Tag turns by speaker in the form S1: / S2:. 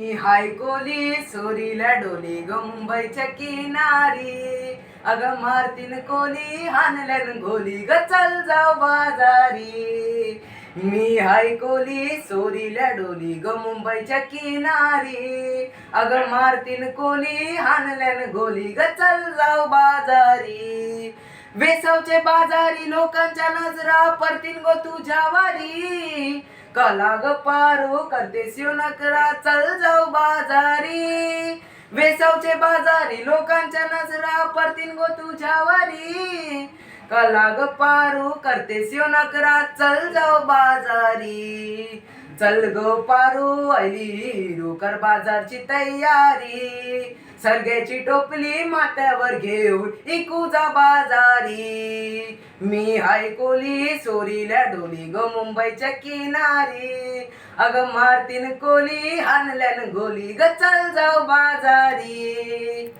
S1: मी हाय कोली सोरीला डोली ग मुंबईच्या किनारी. अग मारतीन कोली हानल्यान गोली ग चल जाऊ बाजारी. मी हाय कोली सोरीला डोली ग मुंबईच्या किनारी. अग मारतीन कोली हानल्यान गोली ग चल जाऊ बाजारी. वेसवचे बाजारी लोकांच्या नजरा परतीन गो तुझ्या वारी. कला ग पारू करते शिव नकरा चल जाऊ बाजारी. वेसवचे बाजारी लोकांच्या नजरा परतीन गो तुझ्या वारी. कला ग पारू करते शिव नकरा चल जाऊ बाजारी. चल गो पारू आली कर बाजारची तयारी. सरग्याची टोपली माथ्यावर घेऊन इकू जा बाजारी. मी हाय कोली सोरीला डोली ग मुंबईच्या किनारी. अग मारतीन कोली हानल्यान गोली ग चल जाऊ बाजारी.